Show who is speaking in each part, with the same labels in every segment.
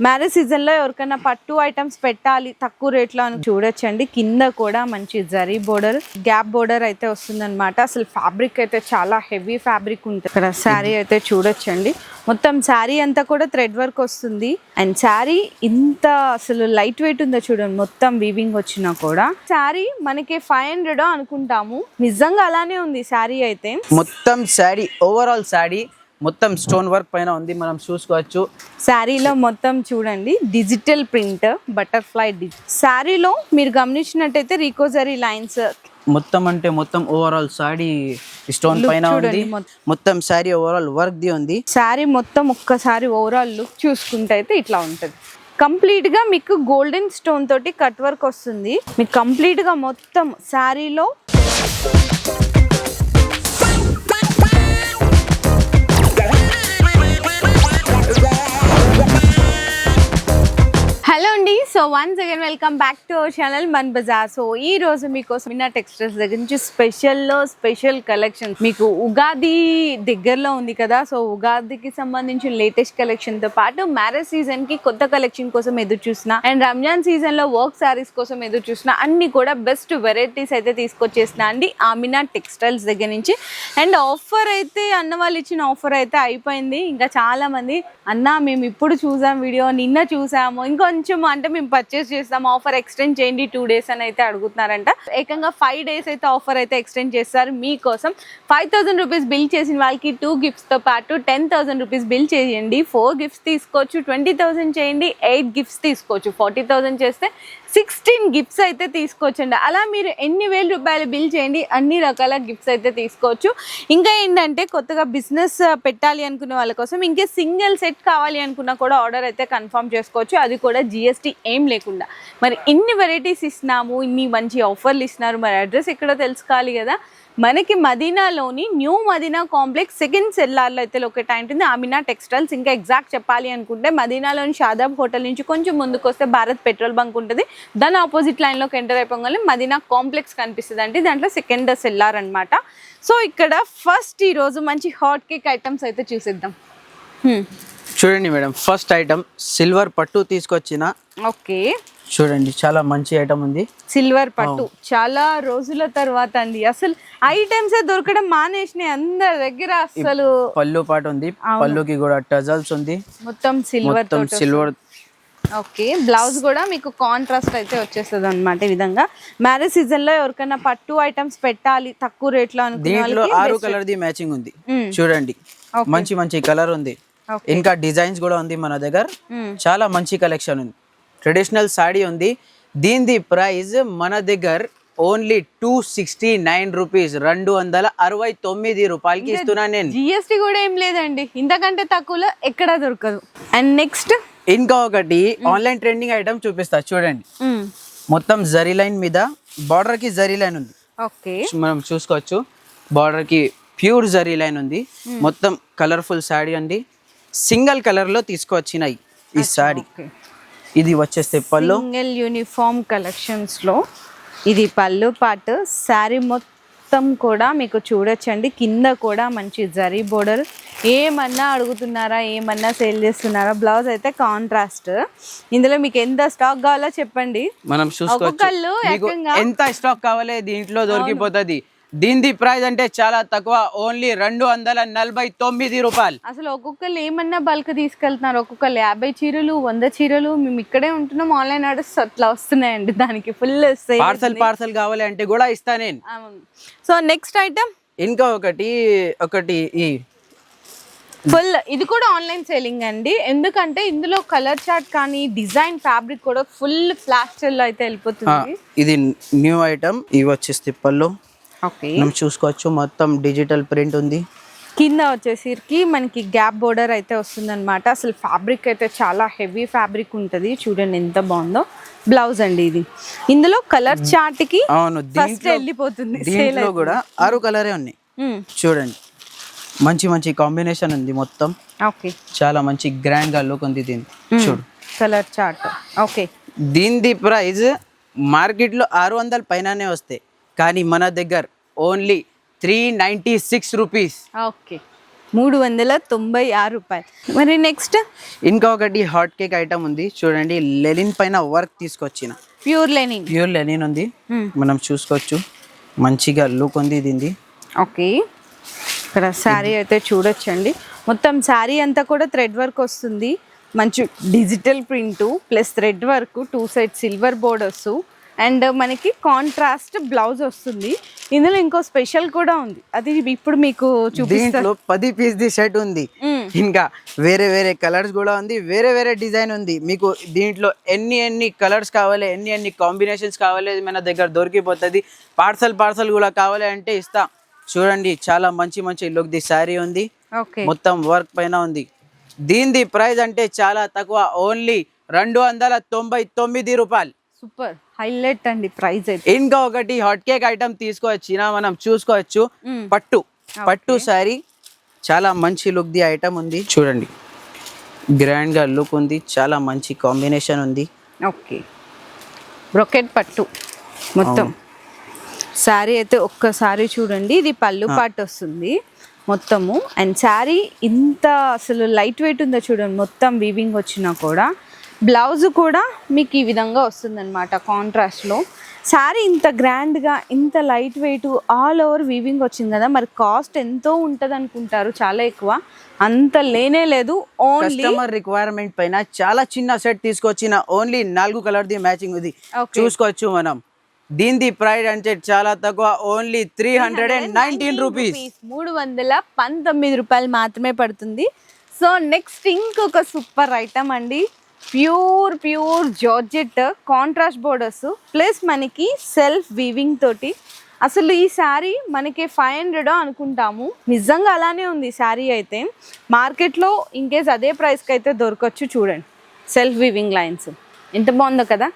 Speaker 1: Marriage season లో ఎవరికైనా పట్టు ఐటమ్స్ పెట్టాలి తక్కువ రేట్లో అని చూడొచ్చండి. కింద కూడా మంచి జరీ బోర్డర్, గ్యాప్ బోర్డర్ అయితే వస్తుందన్నమాట. అసలు ఫ్యాబ్రిక్ అయితే చాలా హెవీ ఫ్యాబ్రిక్ ఉంటుంది. ఇక్కడ శారీ అయితే చూడొచ్చండి. మొత్తం శారీ అంతా కూడా థ్రెడ్ వర్క్ వస్తుంది. అండ్ శారీ ఇంత అసలు లైట్ వెయిట్ ఉందో చూడండి. మొత్తం వీవింగ్ వచ్చినా కూడా శారీ మనకి 500 అనుకుంటాము, నిజంగా అలానే ఉంది శారీ అయితే.
Speaker 2: మొత్తం శారీ ఓవరాల్ శారీ మొత్తం స్టోన్ వర్క్ పైన ఉంది, మనం చూసుకోవచ్చు.
Speaker 1: శారీలో మొత్తం చూడండి డిజిటల్ ప్రింట్, బటర్ఫ్లై శారీలో మీరు గమనించినట్టయితే రీకోజరీ లైన్స్
Speaker 2: మొత్తం అంటే మొత్తం ఓవరాల్ సారీ స్టోన్ పైన ఉంది. మొత్తం సారీ ఓవరాల్ వర్క్ ది ఉంది.
Speaker 1: శారీ మొత్తం ఒక్కసారి ఓవరాల్ లుక్ చూసుకుంటే అయితే ఇట్లా ఉంటుంది. కంప్లీట్ గా మీకు గోల్డెన్ స్టోన్ తోటి కట్ వర్క్ వస్తుంది. మీకు కంప్లీట్ గా మొత్తం శారీలో హలో అండి. So once again welcome back to our channel Mann Bazar. So ఈ రోజు మీకోసం మీనా టెక్స్టైల్స్ దగ్గర నుంచి స్పెషల్ కలెక్షన్. మీకు ఉగాది దగ్గరలో ఉంది కదా, సో ఉగాదికి సంబంధించిన లేటెస్ట్ కలెక్షన్ తో పాటు మ్యారేజ్ సీజన్ కి కొత్త కలెక్షన్ కోసం ఎదురు చూసిన అండ్ రంజాన్ సీజన్ లో వర్క్ శారీస్ కోసం ఎదురు చూసిన అన్ని కూడా బెస్ట్ వెరైటీస్ అయితే తీసుకొచ్చేసిన అండి మీనా టెక్స్టైల్స్ దగ్గర నుంచి. అండ్ ఆఫర్ అయితే అన్న వాళ్ళు ఇచ్చిన ఆఫర్ అయితే అయిపోయింది. ఇంకా చాలా మంది అన్న మేము ఇప్పుడు చూసాం వీడియో, నిన్న చూసాము, ఇంకొంచెం అంటే మేము పర్చేస్ చేస్తాం, ఆఫర్ ఎక్స్టెండ్ చేయండి 2 days అని అయితే అడుగుతున్నారంట. ఏకంగా 5 days అయితే ఆఫర్ అయితే ఎక్స్టెండ్ చేస్తారు మీకోసం. 5000 రూపీస్ బిల్ చేసిన వాళ్ళకి 2 gifts తో పాటు 10,000 రూపీస్ బిల్ చేయండి, 4 gifts తీసుకోవచ్చు. 20,000 చేయండి, 8 gifts తీసుకోవచ్చు. 40,000 చేస్తే 16 గిఫ్ట్స్ అయితే తీసుకోవచ్చండి. అలా మీరు ఎన్ని వేల రూపాయలు బిల్ చేయండి, అన్ని రకాల గిఫ్ట్స్ అయితే తీసుకోవచ్చు. ఇంకా ఏంటంటే కొత్తగా బిజినెస్ పెట్టాలి అనుకునే వాళ్ళ కోసం ఇంకే సింగిల్ సెట్ కావాలి అనుకున్నా కూడా ఆర్డర్ అయితే కన్ఫర్మ్ చేసుకోవచ్చు, అది కూడా GST ఏం లేకుండా. మరి ఇన్ని వెరైటీస్ ఇస్తున్నాము, ఇన్ని మంచి ఆఫర్లు ఇస్తున్నారు, మరి అడ్రస్ ఎక్కడో తెలుసుకోవాలి కదా. మనకి మదీనాలోని న్యూ మదీనా కాంప్లెక్స్ సెకండ్ సెల్లార్లో అయితే లొకేట్ అయి ఉంటుంది మీనా టెక్స్టైల్స్. ఇంకా ఎగ్జాక్ట్ చెప్పాలి అనుకుంటే మదీనాలోని షాదాబ్ హోటల్ నుంచి కొంచెం ముందుకు వస్తే భారత్ పెట్రోల్ బంక్ ఉంటుంది. దాని ఆపోజిట్ లైన్లోకి ఎంటర్ అయిపోగానే మదీనా కాంప్లెక్స్ కనిపిస్తుంది అండి, దాంట్లో సెకండ్ సెల్లార్ అనమాట. సో ఇక్కడ ఫస్ట్ ఈరోజు మంచి హాట్ కేక్ ఐటమ్స్ అయితే చూసేద్దాం.
Speaker 2: చూడండి మేడం, ఫస్ట్ ఐటమ్ సిల్వర్ పట్టు తీసుకొచ్చిన.
Speaker 1: ఓకే,
Speaker 2: చూడండి చాలా మంచి ఐటమ్ ఉంది.
Speaker 1: సిల్వర్ పట్టు చాలా రోజుల తర్వాత అండి, అసలు ఐటమ్స్ దొరకడం మానేసినాయి అందరి దగ్గర. అసలు
Speaker 2: పళ్ళు పాటు ఉంది, పళ్ళుకి కూడా టజల్స్ ఉంది,
Speaker 1: మొత్తం సిల్వర్. ఓకే, బ్లౌజ్ కూడా మీకు కాంట్రాస్ట్ అయితే వచ్చేస్తుంది అనమాట. ఈ విధంగా మ్యారేజ్ సీజన్ లో ఎవరికైనా పట్టు ఐటమ్స్ పెట్టాలి తక్కువ రేట్లో అనుకునే
Speaker 2: దీంట్లో 6 కలర్ ది మ్యాచింగ్ ఉంది. చూడండి మంచి మంచి కలర్ ఉంది, ఇంకా డిజైన్స్ కూడా ఉంది మన దగ్గర. చాలా మంచి కలెక్షన్ ఉంది. ట్రెడిషనల్ సాడీ ఉంది. దీని ప్రైస్ మన దగ్గర ఓన్లీ 269 రూపీస్, 269 రూపాయలకి ఇస్తున్నా నేను.
Speaker 1: GST కూడా ఏం లేదండి, ఇంతకంటే తక్కువలో ఎక్కడ దొరకదు. అండ్ నెక్స్ట్
Speaker 2: ఇంకా ఒకటి ఆన్లైన్ ట్రెండింగ్ ఐటమ్ చూపిస్తా. చూడండి మొత్తం జరీ లైన్ మీద బార్డర్ కి జరీ లైన్ ఉంది.
Speaker 1: ఓకే,
Speaker 2: మనం చూసుకోవచ్చు బార్డర్ కి ప్యూర్ జరీ లైన్ ఉంది. మొత్తం కలర్ఫుల్ సాడీ అండి, సింగిల్ కలర్ లో తీసుకొచ్చినాయి ఈ సాడీ. ఇది వచ్చేస్తే పళ్ళు,
Speaker 1: సింగిల్ యూనిఫామ్ కలెక్షన్స్ లో ఇది పళ్ళు పాటు. శారీ మొత్తం కూడా మీకు చూడొచ్చండి, కింద కూడా మంచి జరీ బోర్డర్. ఏమన్నా అడుగుతున్నారా, ఏమన్నా సేల్ చేస్తున్నారా? బ్లౌజ్ అయితే కాంట్రాస్ట్. ఇందులో మీకు ఎంత స్టాక్ కావాలో చెప్పండి,
Speaker 2: మనం చూసుకోవచ్చు. ఎంత స్టాక్ కావాలి దీంట్లో దొరికిపోతుంది. దీని ప్రైస్ అంటే చాలా తక్కువ, ఓన్లీ 249 రూపాయలు.
Speaker 1: అసలు ఒక్కొక్కరు ఏమన్నా బల్క్ తీసుకెళ్తున్నారు, ఒక్కొక్కరు 50 చీరలు 100 చీరలు. మేము ఇక్కడే ఉంటున్నాం, ఆన్లైన్ ఆర్డర్స్ అట్లా వస్తున్నాయండి. దానికి ఫుల్
Speaker 2: పార్సల్ కావాలి అంటే కూడా ఇస్తా నేను.
Speaker 1: సో నెక్స్ట్ ఐటమ్
Speaker 2: ఇంకా ఒకటి ఈ
Speaker 1: ఫుల్, ఇది కూడా ఆన్లైన్ సేలింగ్ అండి. ఎందుకంటే ఇందులో కలర్ చార్ట్ కానీ డిజైన్ ఫ్యాబ్రిక్ కూడా ఫుల్ ఫ్లాష్ సేల్ లో అయితే వెళ్ళిపోతుంది.
Speaker 2: ఇది న్యూ ఐటమ్. ఇవి వచ్చేసి పళ్ళు.
Speaker 1: ఓకే,
Speaker 2: మనం చూసుకోవచ్చు మొత్తం డిజిటల్ ప్రింట్ ఉంది.
Speaker 1: కింద వచ్చేసరికి మనకి గ్యాప్ బోర్డర్ అయితే వస్తుంది అనమాట. అసలు ఫ్యాబ్రిక్ అయితే చాలా హెవీ ఫ్యాబ్రిక్ ఉంటుంది. చూడండి ఎంత బాగుందో. బ్లౌజ్ అండి ఇది. ఇందులో కలర్ చార్ట్ కి ఫస్ట్ వెళ్ళిపోతుంది.
Speaker 2: దీంట్లో కూడా 6 కలరే ఉన్నాయి. చూడండి మంచి మంచి కాంబినేషన్ ఉంది మొత్తం.
Speaker 1: ఓకే,
Speaker 2: చాలా మంచి గ్రాండ్ గా లుక్ ఉంది దీని. చూడు
Speaker 1: కలర్ చార్ట్. ఓకే,
Speaker 2: దీని ప్రైస్ మార్కెట్ లో 600 పైననే వస్తాయి, కానీ మన దగ్గర ఓన్లీ 396 రూపీస్.
Speaker 1: ఓకే, రూపాయలు. మరి నెక్స్ట్
Speaker 2: ఇంకొకటి హాట్ కేక్ ఐటమ్ ఉంది చూడండి, లెనిన్ పైన వర్క్ తీసుకొచ్చిన
Speaker 1: ప్యూర్ లెనిన్
Speaker 2: ఉంది. మనం చూసుకోవచ్చు, మంచిగా లుక్ ఉంది దీనిది.
Speaker 1: ఓకే, ఇక్కడ శారీ అయితే చూడొచ్చండి. మొత్తం శారీ అంతా కూడా థ్రెడ్ వర్క్ వస్తుంది, మంచి digital print plus thread work, 2 side silver borders and మనకి కాంట్రాస్ట్ బ్లౌజ్ వస్తుంది. ఇందులో ఇంకో స్పెషల్ కూడా ఉంది, అది ఇప్పుడు మీకు చూపిస్తాను.
Speaker 2: 10 పీస్ ది సెట్ ఉంది, ఇంకా వేరే వేరే కలర్స్ కూడా ఉంది, వేరే వేరే డిజైన్ ఉంది. మీకు దీంట్లో ఎన్ని కలర్స్ కావాలి, ఎన్ని కాంబినేషన్స్ కావాలి మన దగ్గర దొరికిపోతుంది. పార్సల్ కూడా కావాలి అంటే ఇస్తా. చూడండి, చాలా మంచి లుక్ ది శారీ ఉంది, మొత్తం వర్క్ పైన ఉంది. దీనిది ప్రైస్ అంటే చాలా తక్కువ, ఓన్లీ 299 రూపాయలు.
Speaker 1: సూపర్ హైలైట్ అండి ప్రైస్ అయితే.
Speaker 2: ఇంకా ఒకటి హాట్ కేక్ ఐటమ్ తీసుకొచ్చిన మనం చూసుకోవచ్చు, పట్టు శారీ, చాలా మంచి లుక్ ది ఐటమ్ ఉంది. చూడండి, గ్రాండ్ గా లుక్ ఉంది, చాలా మంచి కాంబినేషన్ ఉంది.
Speaker 1: ఓకే, బ్రొకెట్ పట్టు మొత్తం శారీ అయితే ఒక్కసారి చూడండి. ఇది పళ్ళు పాటు వస్తుంది మొత్తము, అండ్ శారీ ఇంత అసలు లైట్ వెయిట్ ఉందో చూడండి, మొత్తం వీవింగ్ వచ్చినా కూడా. బ్లౌజ్ కూడా మీకు ఈ విధంగా వస్తుంది అనమాట కాంట్రాస్ట్లో. శారీ ఇంత గ్రాండ్గా, ఇంత light weight, all over weaving వచ్చింది కదా, మరి కాస్ట్ ఎంతో ఉంటుంది అనుకుంటారు, చాలా ఎక్కువ. అంత లేనే లేదు, ఓన్లీ
Speaker 2: కస్టమర్ రిక్వైర్మెంట్ పైన చాలా చిన్న సెట్ తీసుకొచ్చిన, ఓన్లీ 4 కలర్ ది మ్యాచింగ్ ఉంది. చూసుకోవచ్చు మనం. దీనిది ప్రైస్ అంటే చాలా తక్కువ, ఓన్లీ 319 రూపీస్.
Speaker 1: 319 రూపాయలు మాత్రమే పడుతుంది. సో నెక్స్ట్ ఇంకొక సూపర్ ఐటమ్ అండి, pure georgette contrast borders plus మనకి సెల్ఫ్ వీవింగ్ తోటి. అసలు ఈ శారీ మనకి 500 అనుకుంటాము, నిజంగా అలానే ఉంది శారీ అయితే. మార్కెట్లో ఇంకేస్ అదే ప్రైస్కి అయితే దొరకచ్చు. చూడండి, సెల్ఫ్ వీవింగ్ లైన్స్ ఎంత బాగుందో కదా.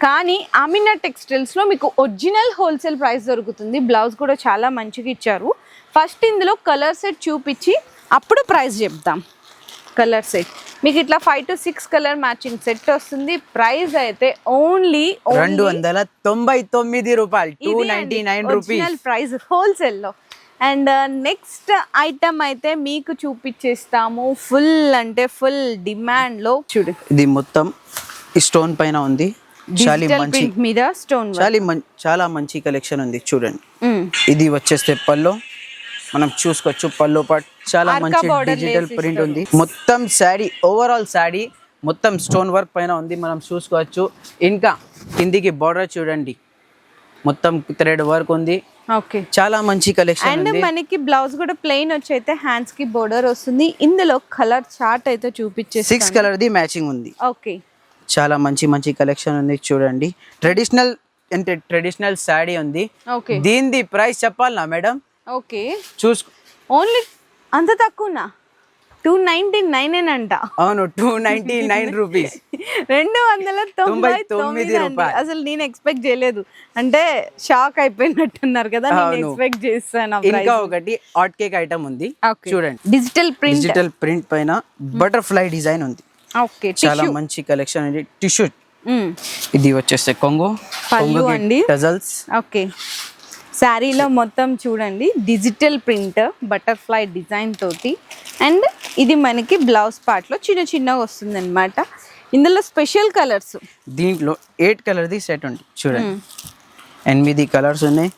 Speaker 1: కానీ అమినా టెక్స్టైల్స్లో మీకు ఒరిజినల్ హోల్సేల్ ప్రైస్ దొరుకుతుంది. బ్లౌజ్ కూడా చాలా మంచిగా ఇచ్చారు. ఫస్ట్ ఇందులో కలర్ సెట్ చూపించి అప్పుడు ప్రైస్ చెప్తాం. కలర్ సెట్ మీకు ఇట్లా 5 to 6 కలర్ మ్యాచింగ్ సెట్ వస్తుంది. ప్రైస్ అయితే ఓన్లీ
Speaker 2: 299 రూపాయలు, 299 రూపీస్
Speaker 1: ప్రైస్ హోల్సేల్లో. అండ్ నెక్స్ట్ ఐటమ్ అయితే మీకు చూపించేస్తాము, ఫుల్ అంటే ఫుల్ డిమాండ్లో. చూడు,
Speaker 2: ఇది మొత్తం స్టోన్ పైన ఉంది,
Speaker 1: మీద స్టోన్,
Speaker 2: చాలా మంచి కలెక్షన్ ఉంది. చూడండి, ఇది వచ్చేస్తే పల్లో మనం చూసుకోవచ్చు, పల్లో పాట్ చాలా మంచి డిజిటల్ ప్రింట్ ఉంది. మొత్తం శారీ, ఓవరాల్ శారీ మొత్తం స్టోన్ వర్క్ పైన ఉంది, మనం చూసుకోవచ్చు. ఇంకా కిందికి బార్డర్ చూడండి, మొత్తం థ్రెడ్ వర్క్ ఉంది.
Speaker 1: ఓకే,
Speaker 2: చాలా మంచి కలెక్షన్.
Speaker 1: అండ్ మనకి బ్లౌజ్ కూడా ప్లెయిన్ వచ్చి అయితే హ్యాండ్స్ కి బోర్డర్ వస్తుంది. ఇందులో కలర్ చార్ట్ అయితే చూపించే
Speaker 2: 6 కలర్ ది మ్యాచింగ్ ఉంది.
Speaker 1: ఓకే,
Speaker 2: చాలా మంచి కలెక్షన్ ఉంది. చూడండి, ట్రెడిషనల్ శారీ ఉంది. దీనిది ప్రైస్ చెప్పాలనా మేడం?
Speaker 1: ఓకే,
Speaker 2: చూసుకో,
Speaker 1: ఓన్లీ అంత తక్కువనా? 299 అంట.
Speaker 2: అవును, 299 రూపీస్,
Speaker 1: 299 రూపాయలు. అసలు నేను ఎక్స్పెక్ట్ చేయలేదు, అంటే షాక్ అయిపోయినట్టున్నారు కదా, నేను ఎక్స్పెక్ట్ చేస్తాను.
Speaker 2: ఇంకా ఒకటి హాట్ కేక్ ఐటమ్ ఉంది. చూడండి,
Speaker 1: డిజిటల్
Speaker 2: ప్రింట్ పైన బటర్ఫ్లై డిజైన్ ఉంది.
Speaker 1: ఓకే,
Speaker 2: చాలా మంచి కలెక్షన్ అండి. టిష్యూ, ఇది వచ్చేస్తే కొంగు
Speaker 1: అండి,
Speaker 2: టజల్స్.
Speaker 1: ఓకే, శారీలో మొత్తం చూడండి డిజిటల్ ప్రింట్ బటర్ఫ్లై డిజైన్ తోటి. అండ్ ఇది మనకి బ్లౌజ్ పార్ట్లో చిన్నగా వస్తుంది అనమాట. ఇందులో స్పెషల్ కలర్స్,
Speaker 2: దీంట్లో 8 కలర్ ది సెట్ ఉంది. చూడండి, 8 కలర్స్ ఉన్నాయి.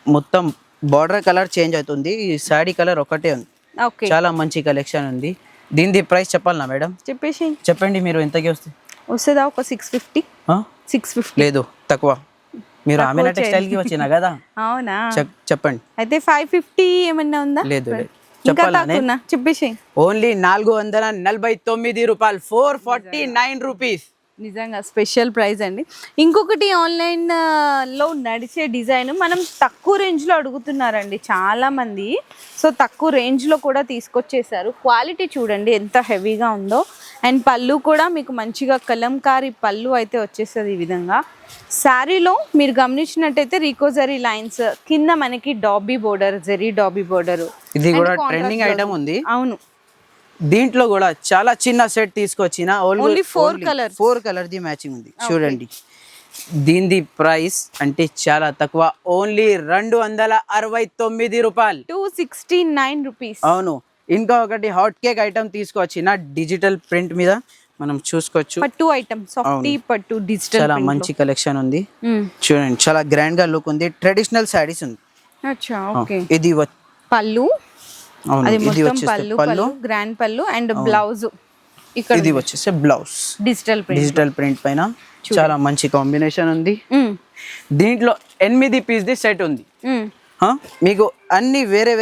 Speaker 2: మొత్తం బార్డర్ కలర్ చేంజ్ అవుతుంది, ఈ శారీ కలర్ ఒకటే ఉంది. చాలా మంచి కలెక్షన్ ఉంది. దీనిది ప్రైస్ చెప్పాలనా మేడం? చెప్పండి, మీరు ఎంతకి
Speaker 1: వస్తుందా? ఒక 650
Speaker 2: లేదు, తక్కువ. మీరు అమినా టెక్స్టైల్ కి వచ్చినా కదా.
Speaker 1: అవునా,
Speaker 2: చెప్పండి.
Speaker 1: అయితే 550 ఏమన్నా ఉందా?
Speaker 2: లేదు,
Speaker 1: చెప్పేసి
Speaker 2: ఓన్లీ 449 రూపాయలు, 449 రూపీస్.
Speaker 1: నిజంగా స్పెషల్ ప్రైస్ అండి. ఇంకొకటి ఆన్లైన్ లో నడిచే డిజైన్ మనం తక్కువ రేంజ్లో అడుగుతున్నారండి చాలా మంది. సో తక్కువ రేంజ్లో కూడా తీసుకొచ్చేసారు. క్వాలిటీ చూడండి ఎంత హెవీగా ఉందో. అండ్ పళ్ళు కూడా మీకు మంచిగా కలంకారీ పళ్ళు అయితే వచ్చేస్తుంది ఈ విధంగా. శారీలో మీరు గమనించినట్టయితే రికోజరీ లైన్స్, కింద మనకి dobby border, zari dobby border.
Speaker 2: ఇది కూడా ట్రెండింగ్ ఐటమ్ ఉంది.
Speaker 1: అవును,
Speaker 2: దీంట్లో కూడా చాలా చిన్న సెట్ తీసుకొచ్చిన,
Speaker 1: ఓన్లీ 4
Speaker 2: కలర్ ది మ్యాచింగ్ ఉంది. చూడండి, దీని ప్రైస్ అంటే చాలా తక్కువ, ఓన్లీ 269 రూపాయలు,
Speaker 1: 269 రూపీస్.
Speaker 2: అవును, ఇంకా ఒకటి హాట్ కేక్ ఐటమ్ తీసుకొచ్చిన డిజిటల్ ప్రింట్ మీద మనం చూసుకోవచ్చు.
Speaker 1: పట్టు ఐటమ్ సాఫ్టీ పట్టు డిజిటల్
Speaker 2: చాలా మంచి కలెక్షన్ ఉంది. చూడండి చాలా గ్రాండ్ గా లుక్ ఉంది. ట్రెడిషనల్ సారీస్ ఉంది.
Speaker 1: అచ్చా ఓకే.
Speaker 2: ఇది
Speaker 1: పళ్ళు, అది మొత్తం పళ్ళు గ్రాండ్ పళ్ళు అండ్ బ్లౌజ్ ఇక్కడ
Speaker 2: ఇది వచ్చేసి బ్లౌజ్ డిజిటల్ ప్రింట్ పైన చాలా మంచి కాంబినేషన్ ఉంది. దీంట్లో 8 పీస్ ది సెట్ ఉంది. మీకు అన్ని వేరే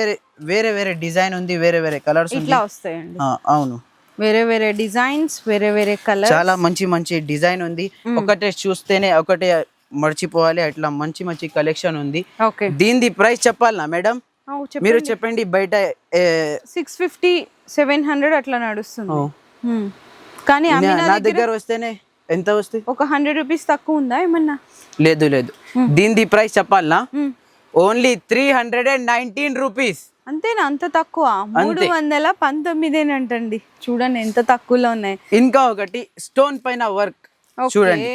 Speaker 2: వేరే డిజైన్ ఉంది, వేరే వేరే కలర్స్
Speaker 1: ఇట్లా వస్తాయండి.
Speaker 2: అవును,
Speaker 1: వేరే వేరే డిజైన్స్, వేరే కలర్,
Speaker 2: చాలా మంచి డిజైన్ ఉంది. ఒకటే చూస్తేనే ఒకటే మర్చిపోవాలి, అట్లా మంచి కలెక్షన్ ఉంది. దీని ప్రైస్ చెప్పాలనా మేడం? మీరు చెప్పండి. బయట
Speaker 1: 650-700 అట్లా నడుస్తుంది. కానీ
Speaker 2: నా దగ్గర వస్తేనే ఎంత వస్తుంది?
Speaker 1: ఒక 100 రూపీస్ తక్కువ ఉందా ఏమన్నా?
Speaker 2: లేదు. దీని ప్రైస్ చెప్పాలనా? Only 319 rupees.
Speaker 1: అంతేనా? అంత తక్కువ? 319 అంటండి. చూడండి ఎంత తక్కువలో ఉన్నాయి.
Speaker 2: ఇంకా ఒకటి స్టోన్ పైన వర్క్ చూడండి.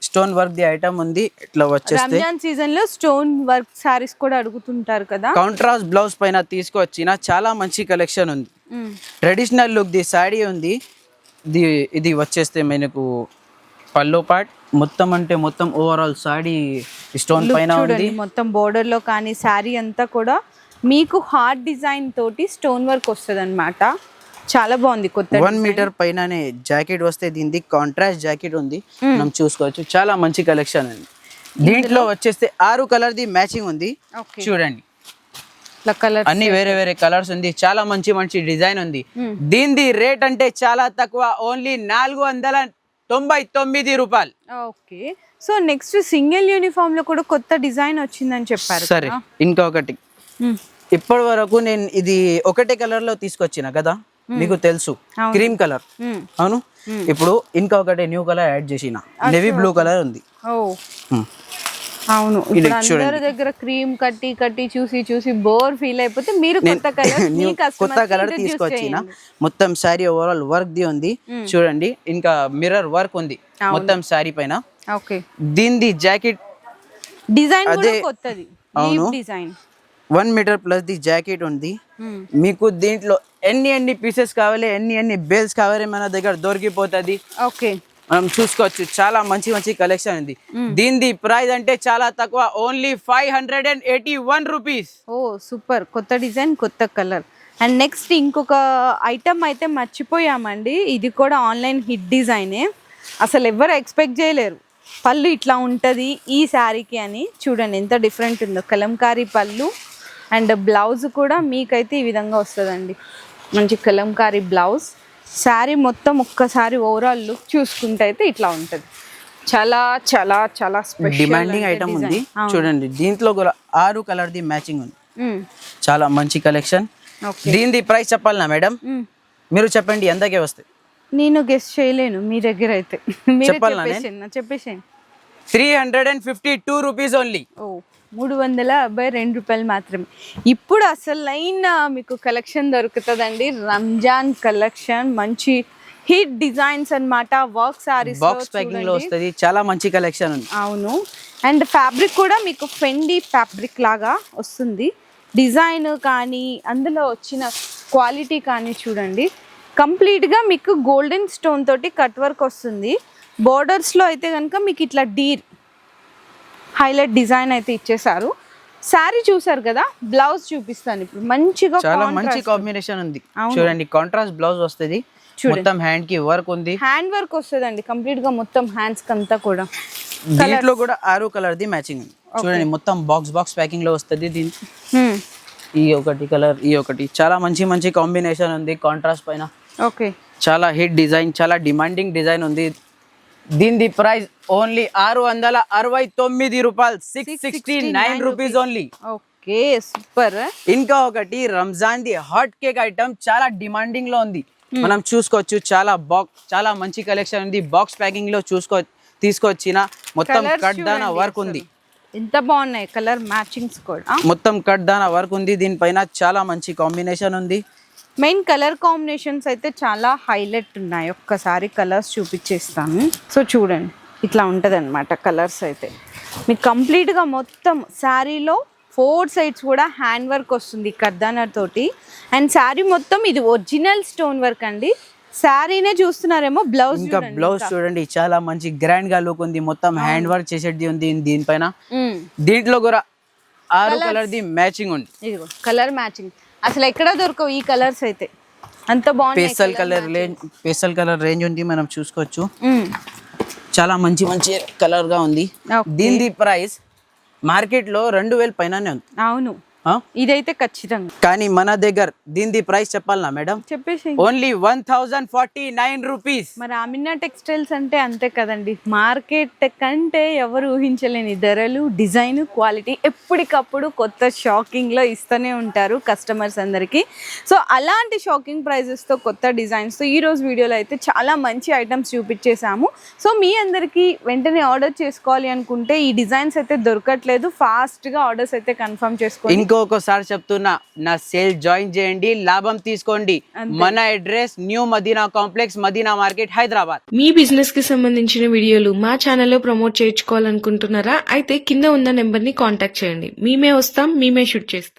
Speaker 2: స్టోన్ వర్క్ ది ఐటమ్ ఉంది. ఇట్లా వచ్చేస్తే
Speaker 1: రంజాన్ సీజన్ లో స్టోన్ వర్క్ సారీస్ కూడా అడుగుతుంటారు కదా.
Speaker 2: కాంట్రాస్ట్ బ్లౌజ్ పైన తీసుకొచ్చిన చాలా మంచి కలెక్షన్ ఉంది. ట్రెడిషనల్ లుక్ ది సారీ ఉంది. ఇది వచ్చేస్తే మనకు పల్లో పార్ట్ మొత్తం అంటే మొత్తం ఓవరాల్ సారీ స్టోన్ పైన ఉంది.
Speaker 1: మొత్తం బోర్డర్ లో కానీ సారీ అంతా కూడా మీకు హార్ట్ డిజైన్ తోటి స్టోన్ వర్క్ వస్తుంది అనమాట. చాలా బాగుంది. కొత్త
Speaker 2: 1 మీటర్ పైననే జాకెట్ వస్తే దీనికి కాంట్రాస్ట్ జాకెట్ ఉంది. మనం చూసుకోవచ్చు. చాలా మంచి కలెక్షన్ ఉంది. దీంట్లో వచ్చేస్తే 6 కలర్ ది మ్యాచింగ్ ఉంది. చూడండి అన్ని వేరే కలర్స్ ఉంది. చాలా మంచి డిజైన్ ఉంది. దీని రేట్ అంటే చాలా తక్కువ, ఓన్లీ 499 రూపాయలు.
Speaker 1: Okay. So next single uniform లో కూడా కొత్త డిజైన్ వచ్చిందని చెప్పారు.
Speaker 2: సరే, ఇంకా ఒకటి. ఇప్పటి వరకు నేను ఇది ఒకటే కలర్ లో తీసుకొచ్చిన కదా, మీకు తెలుసు, క్రీమ్ కలర్. అవును. ఇప్పుడు ఇంకా ఒకటి న్యూ కలర్ యాడ్ చేసిన నేవీ బ్లూ కలర్ ఉంది.
Speaker 1: అవును. అందరి దగ్గర క్రీమ్ కట్టి చూసి బోర్ ఫీల్ అయిపోతే మీరు కొత్త కలర్
Speaker 2: తీసుకొచ్చిన. మొత్తం సారీ ఓవరాల్ వర్క్ ది ఉంది. చూడండి, ఇంకా మిర్రర్ వర్క్ ఉంది మొత్తం సారీ పైన. దీని జాకెట్
Speaker 1: డిజైన్ అదే కొత్తది. అవును, design
Speaker 2: 1 metre plus the jacket ఉంది. మీకు దీంట్లో ఎన్ని పీసెస్ కావాలి, ఎన్ని బేల్స్ కావాలి, మన దగ్గర దొరికిపోతుంది.
Speaker 1: ఓకే,
Speaker 2: మనం చూసుకోవచ్చు. చాలా మంచి కలెక్షన్ ఉంది. దీని ప్రైస్ అంటే చాలా తక్కువ, ఓన్లీ 581 రూపీస్.
Speaker 1: ఓ సూపర్. కొత్త డిజైన్, కొత్త కలర్. అండ్ నెక్స్ట్ ఇంకొక ఐటమ్ అయితే మర్చిపోయామండి. ఇది కూడా ఆన్లైన్ హిట్ డిజైనే. అసలు ఎవరు ఎక్స్పెక్ట్ చేయలేరు పళ్ళు ఇట్లా ఉంటుంది ఈ శారీకి అని. చూడండి ఎంత డిఫరెంట్ ఉందో. కలంకారీ పళ్ళు అండ్ బ్లౌజ్ కూడా మీకైతే ఈ విధంగా వస్తుందండి. మంచి కలంకారీ బ్లౌజ్. శారీ మొత్తం ఒక్కసారి ఓవరాల్ లుక్ చూసుకుంటే అయితే ఇట్లా ఉంటుంది. చాలా స్పెషల్
Speaker 2: డిమాండింగ్ ఐటమ్ ఉంది. చూడండి, దీంట్లో కూడా 6 కలర్ ది మ్యాచింగ్ ఉంది. చాలా మంచి కలెక్షన్. దీని ప్రైస్ చెప్పాలనా మేడం? మీరు చెప్పండి, ఎంతకే వస్తాయి?
Speaker 1: నేను గెస్ చేయలేను. మీ దగ్గర అయితే చెప్పేసి
Speaker 2: 352 రూపీస్ ఓన్లీ.
Speaker 1: 352 రూపాయలు మాత్రమే. ఇప్పుడు అసలైన మీకు కలెక్షన్ దొరుకుతుందండి. రంజాన్ కలెక్షన్, మంచి హిట్ డిజైన్స్ అన్నమాట. వర్క్ సారీస్
Speaker 2: బాక్స్ ప్యాకింగ్ లో వస్తది. చాలా మంచి కలెక్షన్ ఉంది.
Speaker 1: అవును. అండ్ ఫ్యాబ్రిక్ కూడా మీకు ఫెండి ఫ్యాబ్రిక్ లాగా వస్తుంది. డిజైన్ కానీ అందులో వచ్చిన క్వాలిటీ కానీ చూడండి. కంప్లీట్గా మీకు గోల్డెన్ స్టోన్ తోటి కట్ వర్క్ వస్తుంది. బోర్డర్స్లో అయితే కనుక మీకు ఇట్లా డీర్ హైలైట్ డిజైన్ అయితే ఇచ్చేసారు. శారీ చూసారు కదా, బ్లౌజ్ చూపిస్తాను ఇప్పుడు. మంచిగా
Speaker 2: చాలా మంచి కాంబినేషన్ ఉంది. చూడండి, కాంట్రాస్ట్ బ్లౌజ్ వస్తుంది. మొత్తం హ్యాండ్ కి వర్క్ ఉంది.
Speaker 1: హ్యాండ్ వర్క్ వస్తుందండి కంప్లీట్ గా మొత్తం హ్యాండ్స్ కంతా కూడా.
Speaker 2: దీంట్లో కూడా 6 కలర్ ది మ్యాచింగ్ ఉంది. చూడండి, మొత్తం బాక్స్ ప్యాకింగ్ లో వస్తుంది. దీని ఈ ఒకటి కలర్, ఈ ఒకటి చాలా మంచి కాంబినేషన్ ఉంది కాంట్రాస్ట్ పైన.
Speaker 1: ఓకే,
Speaker 2: చాలా హిట్ డిజైన్, చాలా డిమాండింగ్ డిజైన్ ఉంది. దీని ప్రైస్ ఓన్లీ 669 రూపాయలు. 669 రూపీస్ ఓన్లీ.
Speaker 1: Okay, super.
Speaker 2: ఇంకా ఒకటి Ramzan the hot cake item చాలా డిమాండింగ్ లో ఉంది. మనం చూసుకోవచ్చు. చాలా మంచి కలెక్షన్ ఉంది. బాక్స్ ప్యాకింగ్ లో తీసుకొచ్చిన మొత్తం కట్ దానా వర్క్ ఉంది.
Speaker 1: ఎంత బాగున్నాయి కలర్ మ్యాచింగ్స్ కూడా.
Speaker 2: మొత్తం కట్ దానా వర్క్ ఉంది. దీనిపైన చాలా మంచి కాంబినేషన్ ఉంది.
Speaker 1: మెయిన్ కలర్ కాంబినేషన్స్ అయితే చాలా హైలైట్ ఉన్నాయి. ఒక్కసారి కలర్స్ చూపించేస్తాను. సో చూడండి, ఇట్లా ఉంటుంది అనమాట కలర్స్ అయితే. మీకు కంప్లీట్గా మొత్తం శారీలో 4 సైడ్స్ కూడా హ్యాండ్ వర్క్ వస్తుంది కర్దానా తోటి. అండ్ శారీ మొత్తం ఇది ఒరిజినల్ స్టోన్ వర్క్ అండి. శారీనే చూస్తున్నారేమో, బ్లౌజ్
Speaker 2: ఇంకా బ్లౌజ్ చూడండి చాలా మంచి గ్రాండ్ గా లుక్ ఉంది. మొత్తం హ్యాండ్ వర్క్ చేసేది ఉంది దీనిపైన. దీంట్లో కూడా 6 కలర్ ది మ్యాచింగ్ ఉంది.
Speaker 1: ఇదిగో కలర్ మ్యాచింగ్, అసలు ఎక్కడ దొరకవు ఈ కలర్స్ అయితే, అంత బాగుంది.
Speaker 2: పేస్టల్ కలర్ రేంజ్ ఉంది, మనం చూసుకోవచ్చు. చాలా మంచి మంచి కలర్ గా ఉంది. దీని ప్రైస్ మార్కెట్ లో 2000 పైననే ఉంది.
Speaker 1: అవును, ఇదైతే ఖచ్చితంగా.
Speaker 2: కానీ మన దగ్గర దీని ప్రైస్ చెప్పాలనా మేడం?
Speaker 1: చెప్పేసి
Speaker 2: ఓన్లీ 1049 రూపీస్.
Speaker 1: మరి అమినా టెక్స్టైల్స్ అంటే అంతే కదండి, మార్కెట్ కంటే ఎవరు ఊహించలేని ధరలు, డిజైన్, క్వాలిటీ ఎప్పటికప్పుడు కొత్త షాకింగ్ లో ఇస్తూనే ఉంటారు కస్టమర్స్ అందరికి. సో అలాంటి షాకింగ్ ప్రైజెస్ తో, కొత్త డిజైన్స్ తో ఈ రోజు వీడియోలో అయితే చాలా మంచి ఐటమ్స్ చూపించేసాము. సో మీ అందరికి వెంటనే ఆర్డర్ చేసుకోవాలి అనుకుంటే ఈ డిజైన్స్ అయితే దొరకట్లేదు, ఫాస్ట్ గా ఆర్డర్స్ అయితే కన్ఫర్మ్ చేసుకోండి.
Speaker 2: ఇంకొకసారి చెప్తున్నా, నా సేల్ జాయిన్ చేయండి, లాభం తీసుకోండి. మన address new Madina complex, Madina market, Hyderabad.
Speaker 3: మీ బిజినెస్ కి సంబంధించిన వీడియోలు మా ఛానల్లో ప్రమోట్ చేయించుకోవాలనుకుంటున్నారా? అయితే కింద ఉన్న నెంబర్ ని కాంటాక్ట్ చేయండి. మేమే వస్తాం, మేమే షూట్ చేస్తాం.